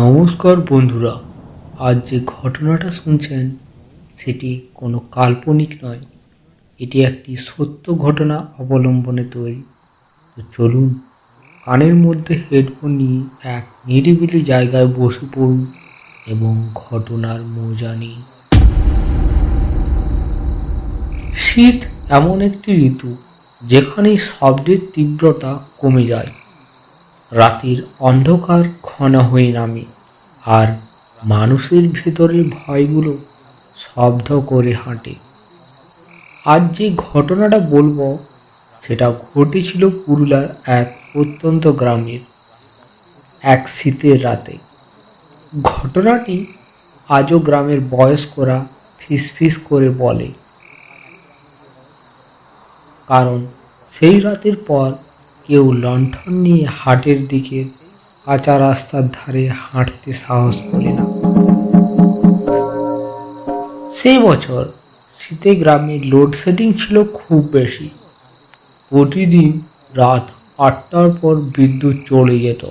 নমস্কার বন্ধুরা, আজ যে ঘটনাটা শুনছেন সেটি কোনো কাল্পনিক নয়, এটি একটি সত্য ঘটনা অবলম্বনে তৈরি। তো চলুন কানের মধ্যে হেডফোন নিয়ে এক নিরিবিলি জায়গায় বসে পড়ুন এবং ঘটনার মজা নিন। শীত এমন একটি ঋতু যেখানে শব্দের তীব্রতা কমে যায়, রাতের অন্ধকার ঘন হয়ে নামে, আর মানুষের ভেতরের ভয়গুলো শব্দ করে হাঁটে। আজ যে ঘটনাটা বলবো সেটা ঘটেছিল পুরুলিয়ার এক প্রত্যন্ত গ্রামের এক শীতের রাতে। ঘটনাটি আজও গ্রামের বয়স্করা ফিসফিস করে বলে, কারণ সেই রাতের পর কেউ লণ্ঠন নিয়ে হাটের দিকে কাঁচা রাস্তার ধারে হাঁটতে সাহস করে না। সেই বছর শীতে গ্রামে লোডশেডিং ছিল খুব বেশি। প্রতিদিন রাত 8টার পর বিদ্যুৎ চলে যেত।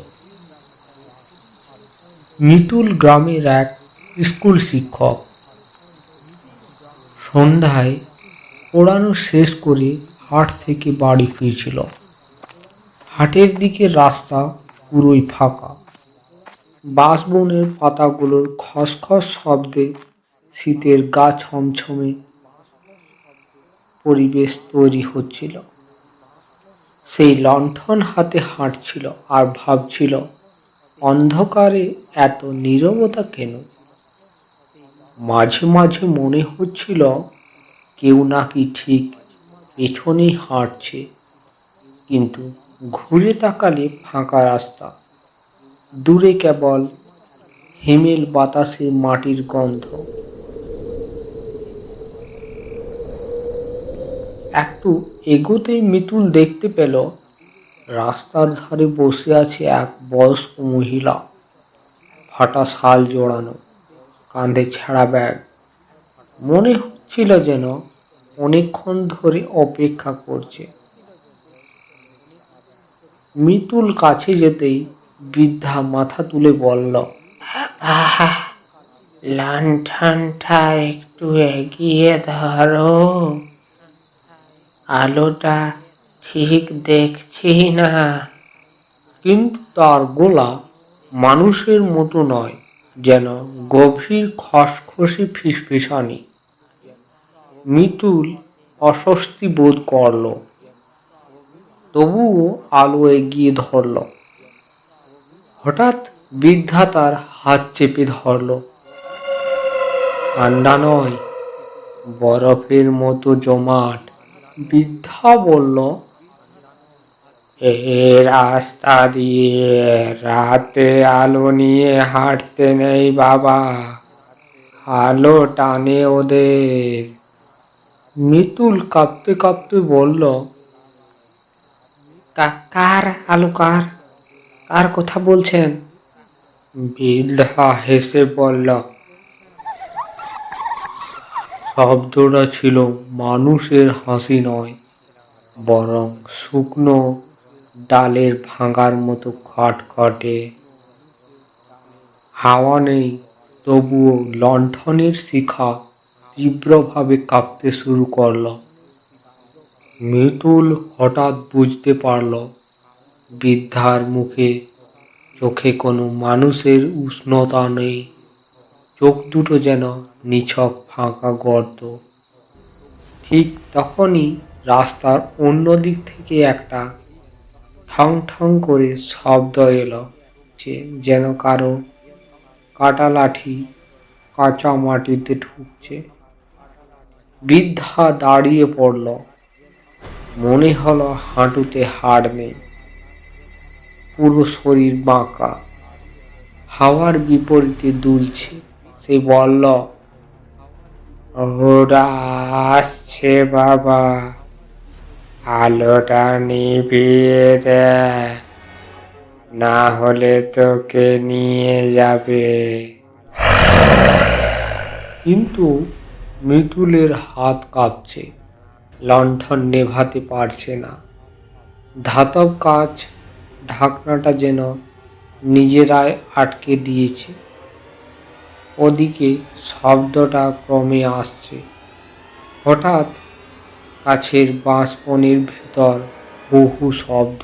মিতুল গ্রামের এক স্কুল শিক্ষক। সন্ধ্যায় পড়ানো শেষ করে হাট থেকে বাড়ি ফিরছিল। হাটের দিকে রাস্তা পুরোই ফাঁকা। বাঁশবনের পাতাগুলোর খসখস শব্দে শীতের গা ছমছমে পরিবেশ তৈরি হচ্ছিল। সেই লণ্ঠন হাতে হাঁটছিল আর ভাবছিল, অন্ধকারে এত নীরবতা কেন? মাঝে মাঝে মনে হচ্ছিল কেউ নাকি ঠিক পেছনেই হাঁটছে, কিন্তু ঘুরে তাকালে ফাঁকা রাস্তা, দূরে কেবল হিমেল বাতাসে মাটির গন্ধ। একটু এগোতেই মিতুল দেখতে পেল রাস্তার ধারে বসে আছে এক বয়স্ক মহিলা, ফাটা শাল জড়ানো, কাঁধে ছেঁড়া ব্যাগ। মনে হচ্ছিল যেন অনেকক্ষণ ধরে অপেক্ষা করছে। মিতুল কাছে যেতেই বৃদ্ধা মাথা তুলে বলল, আহা, লণ্ঠনটা একটু এগিয়ে ধরো, আলোটা ঠিক দেখছি না। কিন্তু তার গলা মানুষের মতো নয়, যেন গভীর খসখসে ফিসফিসানি। মিতুল অস্বস্তি বোধ করল, তবুও আলো এগিয়ে ধরল। হঠাৎ বৃদ্ধা তার হাত চেপে ধরল। ঠান্ডা নয়, বরফের মতো জমাট। বৃদ্ধা বলল, এই রাস্তা দিয়ে রাতে আলো নিয়ে হাঁটতে নেই বাবা, আলো টানে ওদের। মিতুল কাঁপতে কাঁপতে বলল, কার আলো? কার কথা বলছেন? বৃদ্ধা হেসে বলল, শব্দটা ছিল মানুষের হাসি নয়, বরং শুকনো ডালের ভাঙার মতো খটখটে। হাওয়া নেই, তবুও লণ্ঠনের শিখা তীব্রভাবে কাঁপতে শুরু করল। মিতুল হঠাৎ বুঝতে পারল, বৃদ্ধার চোখে কোনো মানুষের উষ্ণতা নেই, চোখ দুটো যেন নিছক ফাঁকা গর্ত। ঠিক তখনই রাস্তার অন্য দিক থেকে একটা ঠং ঠং করে শব্দ এলো, যেন কারো কাটা লাঠি কাঁচা মাটিতে ঠুকছে। বৃদ্ধা দাঁড়িয়ে পড়ল। মনে হলো হাঁটুতে হাড় নেই, পুরো শরীর বাঁকা, হাওয়ার বিপরীতে দুলছে। সে বলল, ওরা আসছে বাবা, আলোটা নিভিয়ে দে, না হলে তোকে নিয়ে যাবে। কিন্তু মিতুলের হাত কাঁপছে, লণ্ঠন নেভাতে পারছে না। ধাতব কাঁচ ঢাকনাটা যেন নিজেরাই আটকে দিয়েছে। ওদিকে শব্দটা ক্রমে আসছে। হঠাৎ কাছের বাঁশবনের ভেতর বহু শব্দ।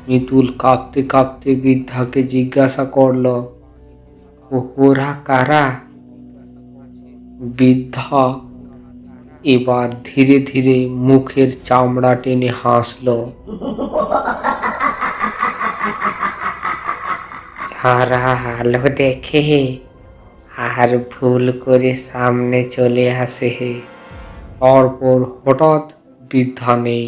মিতুল কাঁপতে কাঁপতে বৃদ্ধাকে জিজ্ঞাসা করল, ওরা কারা? বৃদ্ধা এবার ধীরে ধীরে মুখের চামড়া টেনে হাসল। যারা আলো দেখে আর ভুল করে সামনে চলে আসে। তারপর হঠাৎ বৃদ্ধা নেই।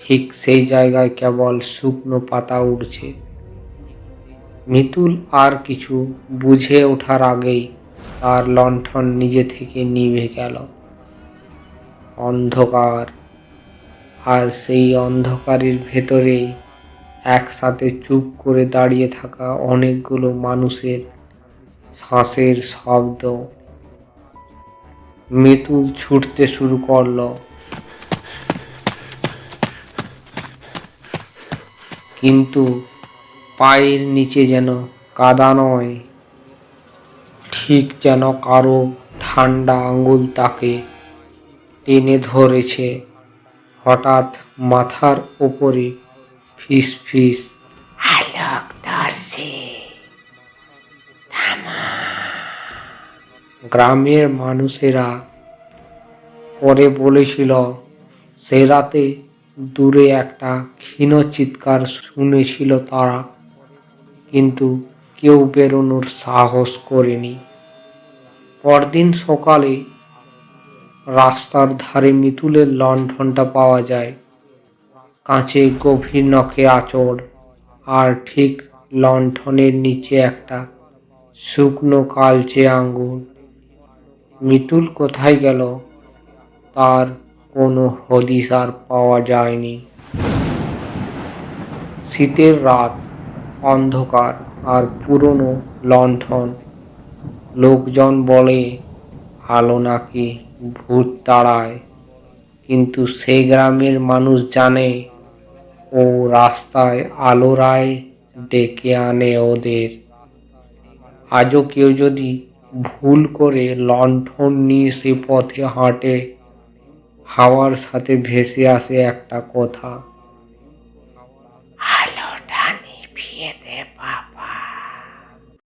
ঠিক সেই জায়গায় কেবল শুকনো পাতা উড়ছে। মিতুল আর কিছু বুঝে ওঠার আগেই তার লণ্ঠন নিজে থেকে নিভে গেল। অন্ধকার, আর সেই অন্ধকারের ভেতরেই একসাথে চুপ করে দাঁড়িয়ে থাকা অনেকগুলো মানুষের শ্বাসের শব্দ। মিতুল ছুটতে শুরু করল, কিন্তু পায়ের নিচে যেন কাদা নয়, ঠিক যেন কারো ঠান্ডা আঙুল তাকে টেনে ধরেছে। হঠাৎ মাথার ওপরে ফিস ফিস, আলোক ধরছে, গ্রামের মানুষেরা পরে বলেছিল সে রাতে দূরে একটা ক্ষীণ চিৎকার শুনেছিল তারা, কিন্তু কেউ বেরোনোর সাহস করেনি। পরদিন সকালে রাস্তার ধারে মিতুলের লণ্ঠনটা পাওয়া যায়। কাঁচে গভীর নখে আঁচড়, আর ঠিক লণ্ঠনের নিচে একটা শুকনো কালচে আঙ্গুল। মিতুল কোথায় গেল তার কোনো হদিস আর পাওয়া যায়নি। শীতের রাত, অন্ধকার আর পুরনো লণ্ঠন। লোকজন বলে আলো নাকি ভূত তাড়ায়, কিন্তু সেই গ্রামের মানুষ জানে ও রাস্তায় আলোরায় ডেকে আনে ওদের। আজও কেউ যদি ভুল করে লণ্ঠন নিয়ে সে পথে হাঁটে, হাওয়ার সাথে ভেসে আসে একটা কথা,